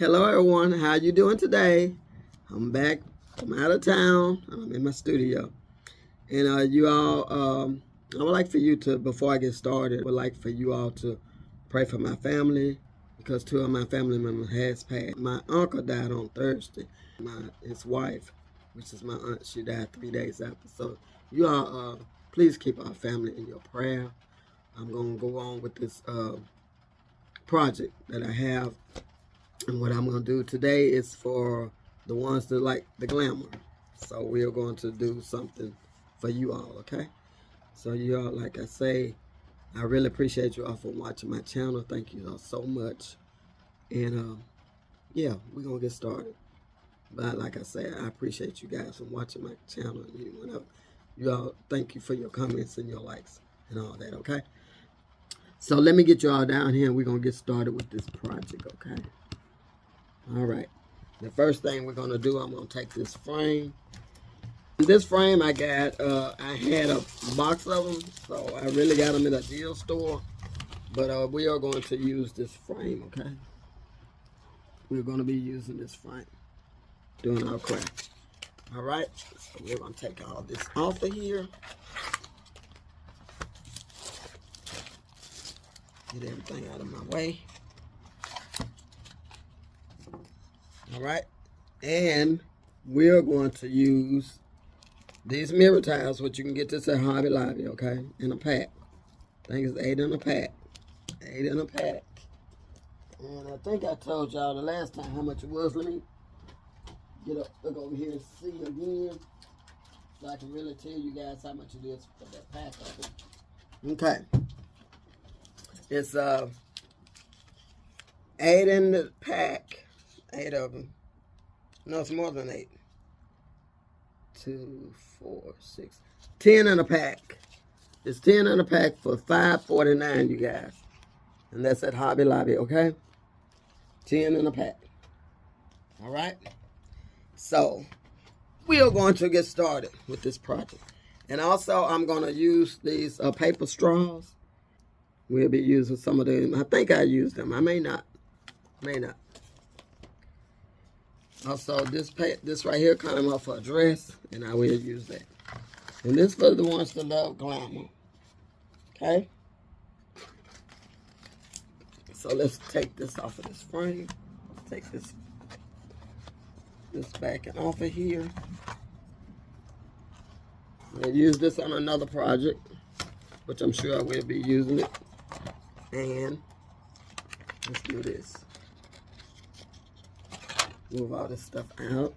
Hello everyone, how you doing today? I'm back from out of town. I'm in my studio. And you all, I would like for you to, before I get started, I would like for you all to pray for my family because two of my family members has passed. My uncle died on Thursday. His wife, which is my aunt, she died 3 days after. So you all, please keep our family in your prayer. I'm going to go on with this project that I have. And what I'm going to do today is for the ones that like the glamour. So we are going to do something for you all, okay? So you all, like I say, I really appreciate you all for watching my channel. Thank you all so much. And yeah, we're going to get started. But like I say, I appreciate you guys for watching my channel. You all, thank you for your comments and your likes and all that, okay? So let me get you all down here and we're going to get started with this project, okay? All right. The first thing we're going to do, I'm going to take this frame. This frame I got, I had a box of them, so I really got them in a deal store. But we are going to use this frame, okay? We're going to be using this frame, doing our craft. All right. So we're going to take all this off of here. Get everything out of my way. All right. And we're going to use these mirror tiles, which you can get this at Hobby Lobby, okay? In a pack. I think it's 8 in a pack. 8 in a pack. And I think I told y'all the last time how much it was. Let me get up, look over here and see again, so I can really tell you guys how much it is for that pack of it. Okay. It's 8 in the pack. 8 of them. No, it's more than 8. 2, 4, 6, 10 in a pack. It's 10 in a pack for $5.49, you guys. And that's at Hobby Lobby, okay? 10 in a pack. All right? So, we are going to get started with this project. And also, I'm going to use these paper straws. We'll be using some of them. I think I used them. I may not. May not. Also, this right here came off a dress, and I will use that. And this for the ones that love glamour. Okay? So let's take this off of this frame. Take this backing off of here. I'll use this on another project, which I'm sure I will be using it. And let's do this. Move all this stuff out.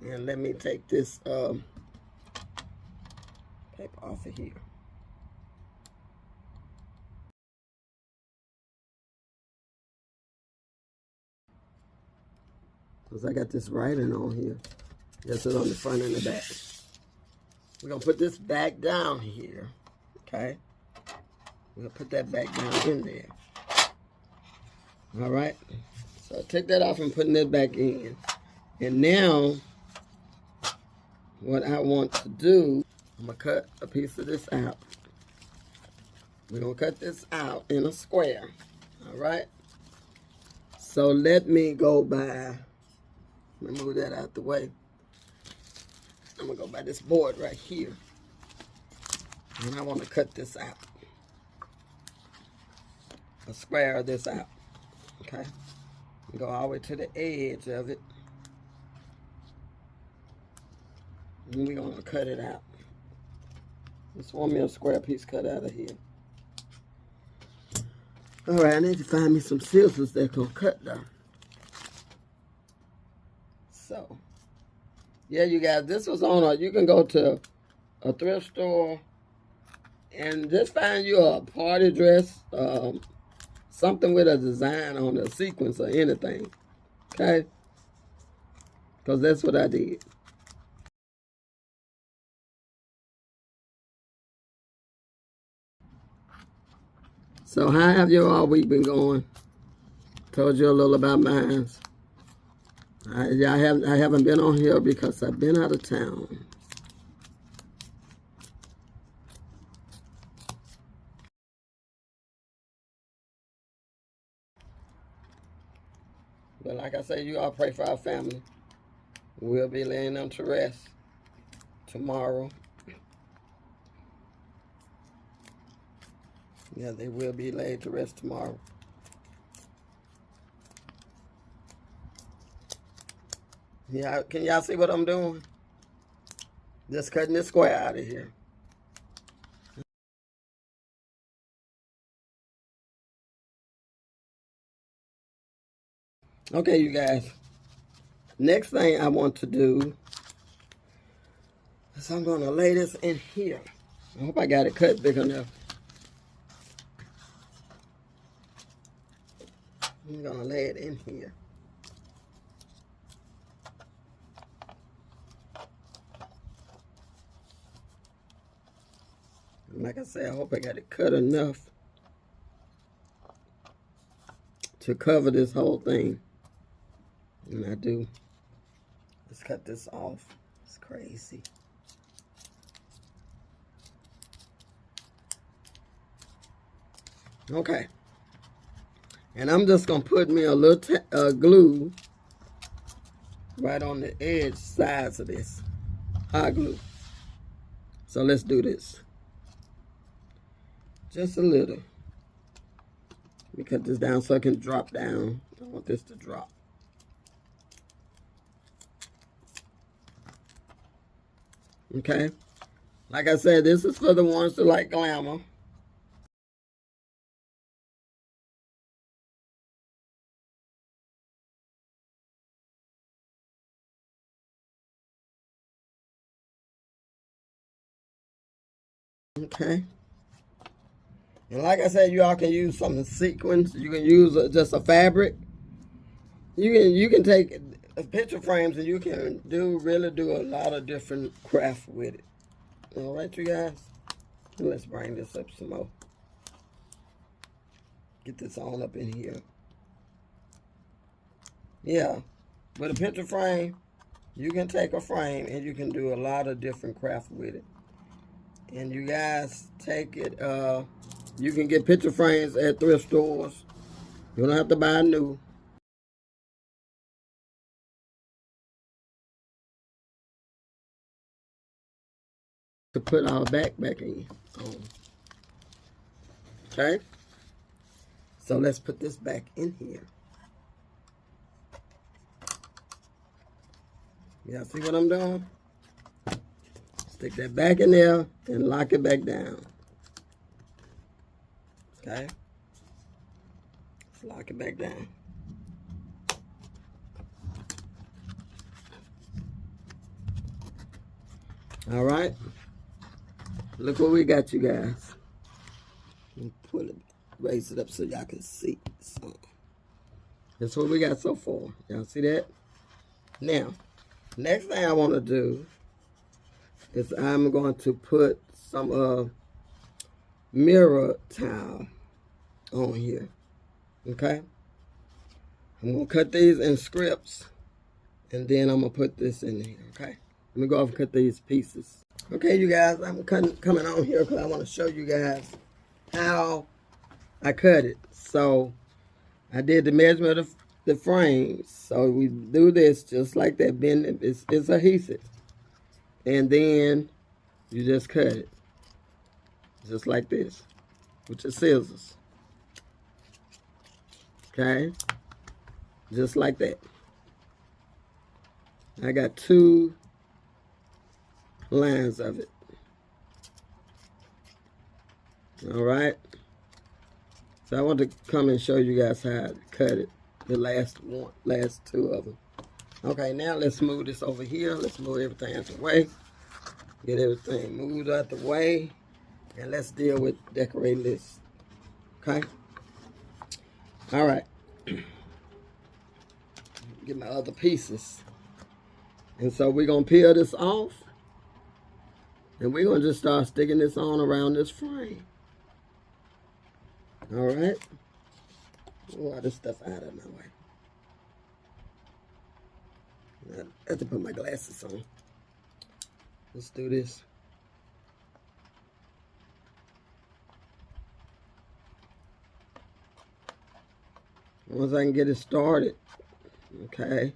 And let me take this paper off of here. Because I got this writing on here. Yes, it's on the front and the back. We're going to put this back down here. Okay? We're going to put that back down in there. All right? So take that off and putting it back in. And now, what I want to do, I'm going to cut a piece of this out. We're going to cut this out in a square. All right? So let me go by, let me move that out the way. I'm going to go by this board right here. And I want to cut this out. A square of this out. Okay? Go all the way to the edge of it. And we're going to cut it out. Just want me a square piece cut out of here. Alright, I need to find me some scissors that can cut down. So, yeah, you guys, this was on you can go to a thrift store and just find you a party dress, something with a design on a sequence or anything. Okay? Because that's what I did. So how have your all week been going? Told you a little about mine. I haven't been on here because I've been out of town. But like I said, you all pray for our family. We'll be laying them to rest tomorrow. Yeah, they will be laid to rest tomorrow. Yeah, can y'all see what I'm doing? Just cutting this square out of here. Okay, you guys. Next thing I want to do is I'm going to lay this in here. I hope I got it cut big enough. I'm going to lay it in here. And like I said, I hope I got it cut enough to cover this whole thing. And I do. Let's cut this off. It's crazy. Okay. And I'm just going to put me a little glue right on the edge sides of this. Hot glue. So let's do this. Just a little. Let me cut this down so it can drop down. I want this to drop. Okay. Like I said, this is for the ones that like glamour. Okay. And like I said, you all can use something sequins. You can use just a fabric. You can take picture frames and you can really do a lot of different craft with it. All right, you guys. Let's bring this up some more. Get this on up in here. Yeah, with a picture frame, you can take a frame and you can do a lot of different craft with it. And you guys take it, you can get picture frames at thrift stores. You don't have to buy new. To put our backpacking on. Okay? So let's put this back in here. Y'all see what I'm doing? Stick that back in there and lock it back down. Okay? Let's lock it back down. All right? Look what we got, you guys. Pull it, raise it up so y'all can see. So, that's what we got so far. Y'all see that? Now, next thing I want to do is I'm going to put some mirror tile on here. Okay? I'm going to cut these in scripts and then I'm going to put this in here. Okay? Let me go off and cut these pieces. Okay, you guys, I'm coming on here because I want to show you guys how I cut it. So I did the measurement of the frames. So we do this just like that. Bend it. It's adhesive. And then you just cut it. Just like this. With your scissors. Okay? Just like that. I got 2 lines of it. All right. So I want to come and show you guys how to cut it. The last 2 of them. Okay, now let's move this over here. Let's move everything out the way. Get everything moved out the way. And let's deal with decorating this. Okay? All right. Get my other pieces. And so we're going to peel this off. And we're going to just start sticking this on around this frame. All right. Move all this stuff out of my way. I have to put my glasses on. Let's do this. Once I can get it started, Okay.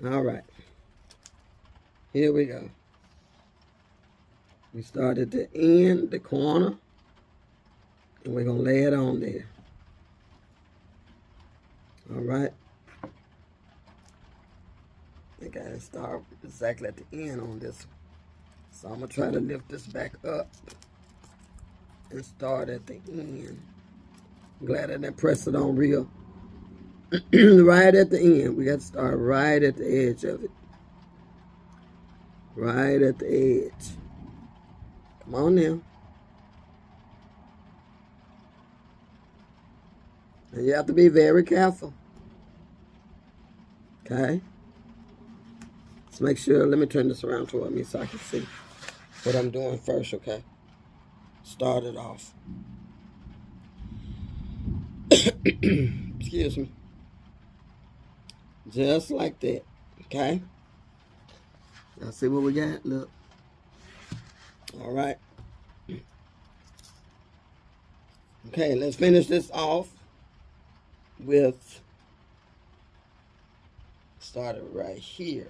All right. Here we go. We start at the end, the corner, and we're going to lay it on there. All right. I got to start exactly at the end on this one. So I'm going to try to lift this back up and start at the end. I'm glad I didn't press it on real. Right at the end. We got to start right at the edge of it. Right at the edge. Come on now. And you have to be very careful. Okay? Let's make sure, let me turn this around toward me so I can see what I'm doing first, okay? Start it off. Excuse me. Just like that, okay? Y'all see what we got? Look. All right. Okay, let's finish this off with, started right here.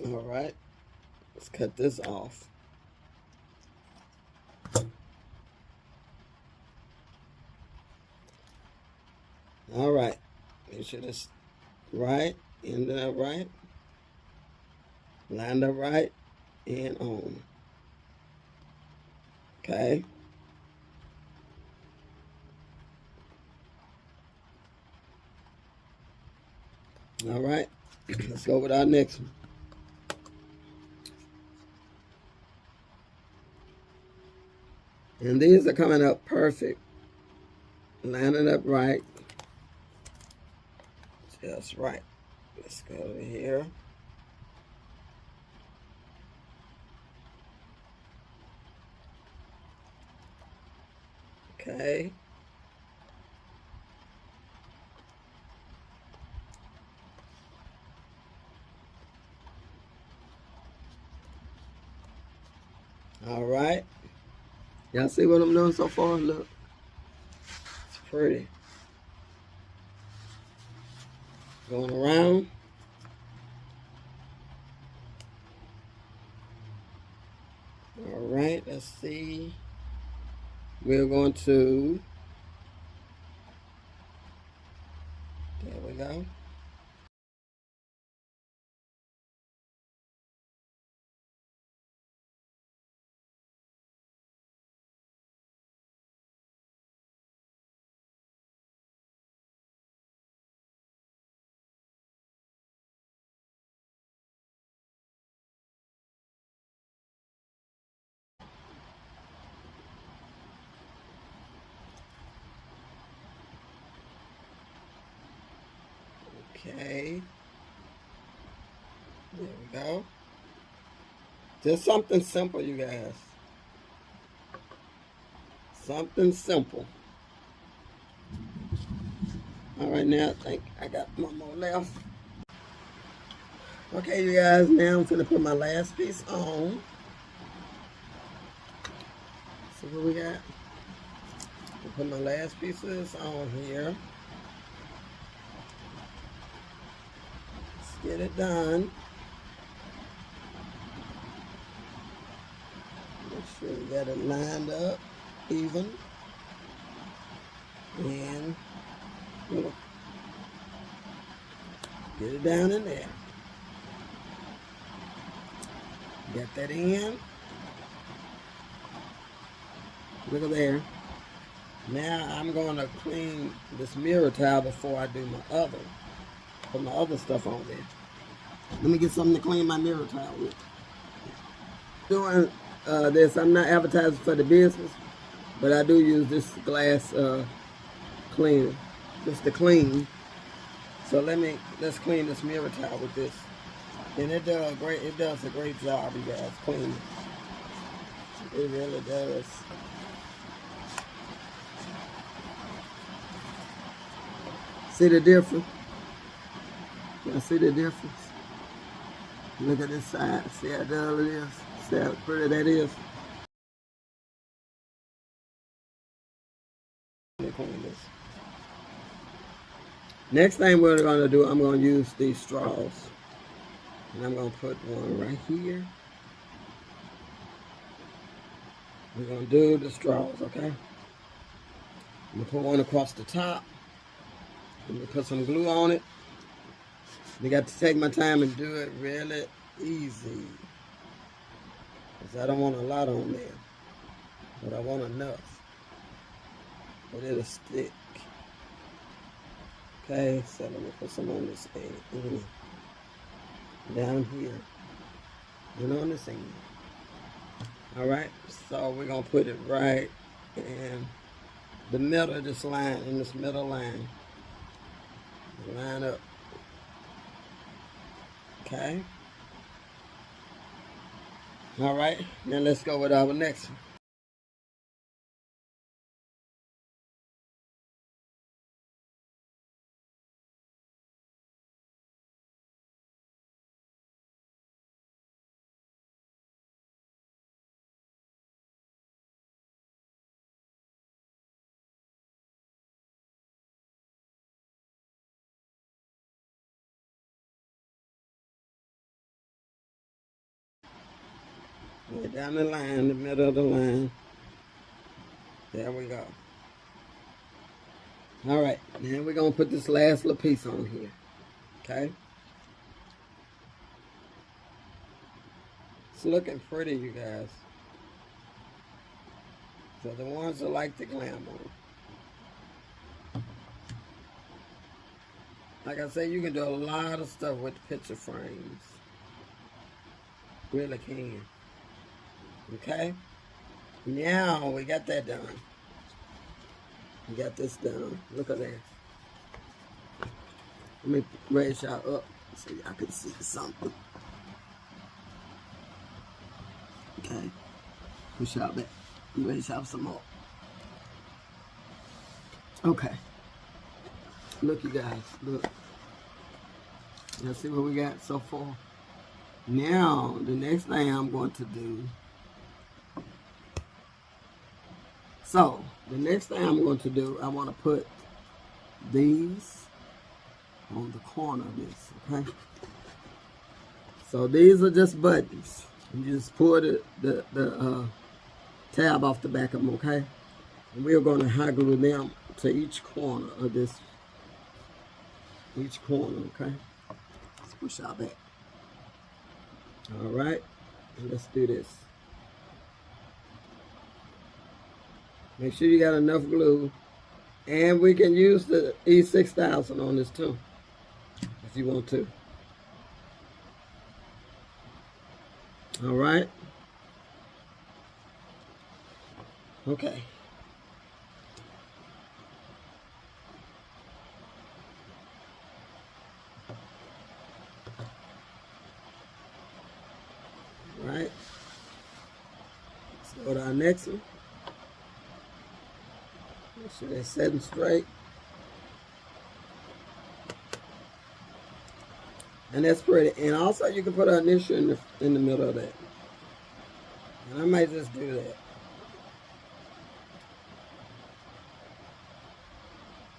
All right, let's cut this off. All right, make sure this right, ended up right, lined up right, and on. Okay. All right, let's go with our next one. And these are coming up perfect. Line it up right. Just right. Let's go to here. Okay. All right. Y'all see what I'm doing so far? Look. It's pretty. Going around. All right, let's see. We're going to, there we go. Okay. There we go. Just something simple, you guys. Something simple. All right, now I think I got one more left. Okay, you guys, now I'm gonna put my last piece on. See what we got? I'll put my last pieces on here. Let's get it done. Make sure we got it lined up, even. And get it down in there. Get that in. Look at there. Now I'm going to clean this mirror towel before I do my other. Put my other stuff on there. Let me get something to clean my mirror towel with. Doing this, I'm not advertising for the business, but I do use this glass cleaner just to clean. So let's clean this mirror towel with this. And it does a great job, you guys, cleaning. It really does. See the difference? Y'all see the difference? Look at this side. See how dull it is? See how pretty that is? Next thing we're going to do, I'm going to use these straws. And I'm going to put one right here. We're going to do the straws, okay? I'm going to put one across the top. I'm going to put some glue on it. I got to take my time and do it really easy. Because I don't want a lot on there. But I want enough. But it'll stick. Okay, so let me put some on this end. Down here. And on this end. Alright, so we're going to put it right in the middle of this line, in this middle line. Line up. Okay. Alright, now let's go with our next one. Right down the line, the middle of the line. There we go. Alright, now we're going to put this last little piece on here. Okay? It's looking pretty, you guys. So the ones that like the glamour. Like I said, you can do a lot of stuff with picture frames. Really can. Okay? Now we got that done. We got this done. Look at there. Let me raise y'all up so y'all can see something. Okay. Push y'all back. Raise y'all some more. Okay. Look, you guys. Look. Y'all see what we got so far? Now, the next thing I'm going to do. So, the next thing I'm going to do, I want to put these on the corner of this, okay? So, these are just buttons. You just pull the tab off the back of them, okay? And we're going to hot glue them to each corner of this. Each corner, okay? Let's push out back. All right, and let's do this. Make sure you got enough glue. And we can use the E6000 on this too, if you want to. All right. Okay. All right. Let's go to our next one. Make sure they're setting straight. And that's pretty. And also you can put an initial in the middle of that. And I might just do that.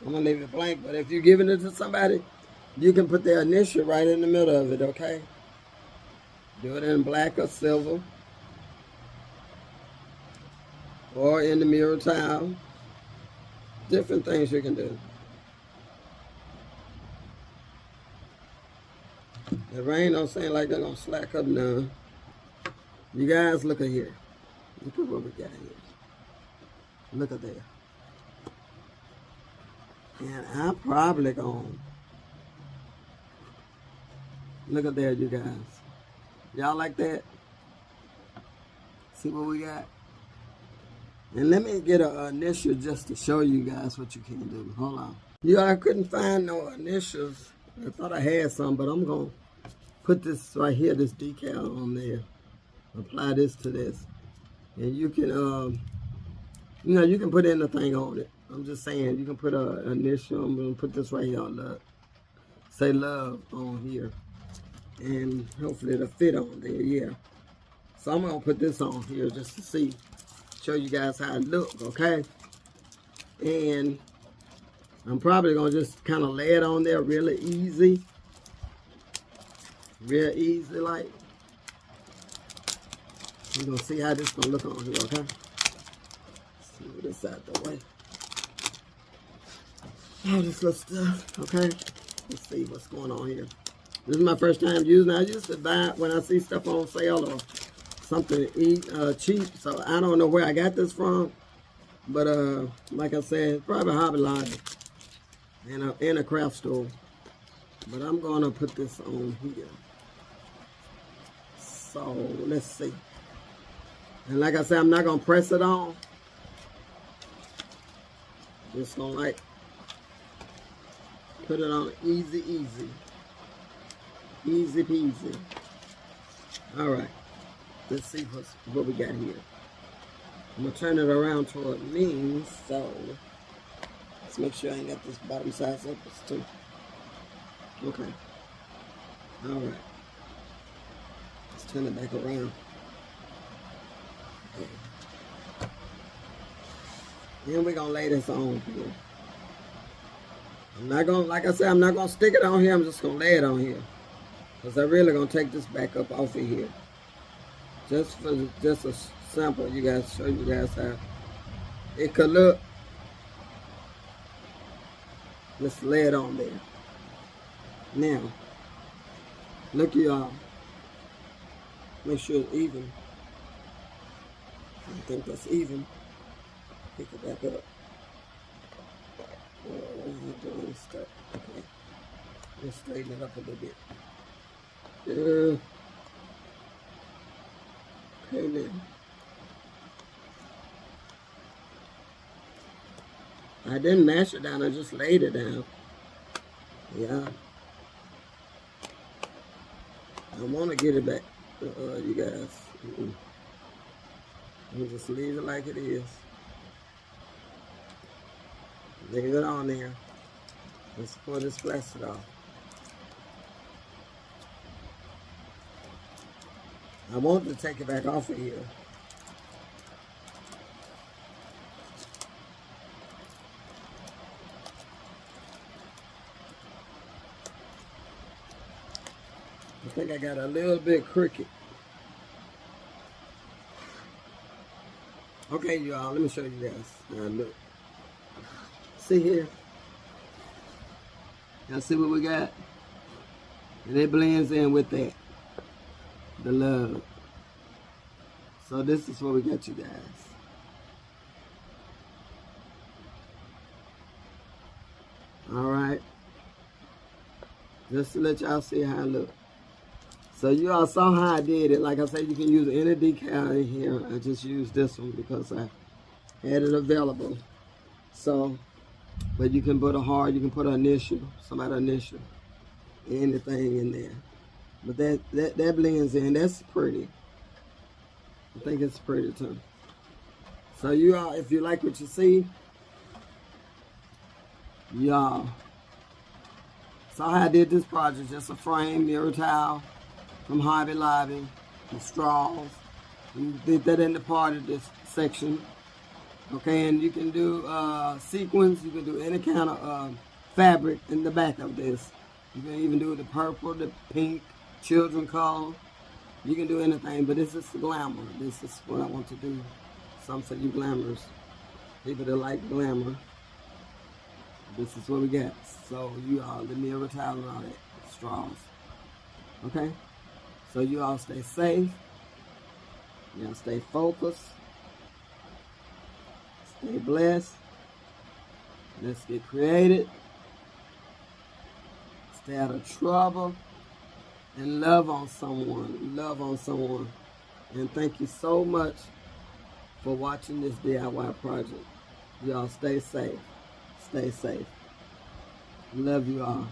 I'm going to leave it blank, but if you're giving it to somebody, you can put their initial right in the middle of it, okay? Do it in black or silver. Or in the mirror tile. Different things you can do. The rain don't seem like they're going to slack up none. You guys, look at here. Look at what we got here. Look at there. And I'm probably going. Look at there, you guys. Y'all like that? See what we got? And let me get an initial just to show you guys what you can do. Hold on. Yeah, I couldn't find no initials. I thought I had some, but I'm going to put this right here, this decal on there. Apply this to this. And you can, you know, you can put anything on it. I'm just saying, you can put an initial. I'm going to put this right here on love. Say love on here. And hopefully it'll fit on there, yeah. So I'm going to put this on here just to see. Show you guys how it looks, okay? And I'm probably going to just kind of lay it on there really easy. Real easy like. We're going to see how this is going to look on here, okay? Let's move this out the way. All this little stuff, okay? Let's see what's going on here. This is my first time using it. I used to buy it when I see stuff on sale or something to eat cheap. So I don't know where I got this from. But like I said, it's probably Hobby Lobby and a craft store. But I'm going to put this on here. So let's see. And like I said, I'm not going to press it on. Just going to like put it on easy, easy. Easy peasy. All right. Let's see what we got here. I'm going to turn it around toward me. So let's make sure I ain't got this bottom size up. It's too. Okay. All right. Let's turn it back around. Okay. Then we're going to lay this on here. I'm not going to, like I said, I'm not going to stick it on here. I'm just going to lay it on here. Because I'm really going to take this back up off of here. Just a sample, you guys, show you guys how it could look. Let's lay it on there. Now, look y'all. Make sure it's even. I think that's even. Pick it back up. Okay. Let's straighten it up a little bit. Okay now. I didn't mash it down, I just laid it down. Yeah. I want to get it back, you guys. I'll just leave it like it is. Leave it on there. Let's pull this plastic off. I want to take it back off of here. I think I got a little bit crooked. Okay, y'all, let me show you guys. Now look. See here? Y'all see what we got? And it blends in with that. The love. So this is what we got, you guys. Alright. Just to let y'all see how it look. So you all saw how I did it. Like I said, you can use any decal in here. I just used this one because I had it available. So, but you can put a heart, you can put an initial, somebody's initial, anything in there. But that blends in. That's pretty. I think it's pretty too. So you all, if you like what you see, y'all saw how I did this project. Just a frame, mirror towel from Hobby Lobby, the straws. You did that in the part of this section. Okay, and you can do sequins. You can do any kind of fabric in the back of this. You can even do the purple, the pink, children color. You can do anything, but this is glamour. This is what I want to do. Some say you glamorous. People that like glamour. This is what we got. So you all, the mirror towel and all that, straws. Okay? So you all stay safe. Y'all stay focused. Stay blessed. Let's get creative. Stay out of trouble. And love on someone. Love on someone. And thank you so much for watching this DIY project. Y'all stay safe. Stay safe. Love you all.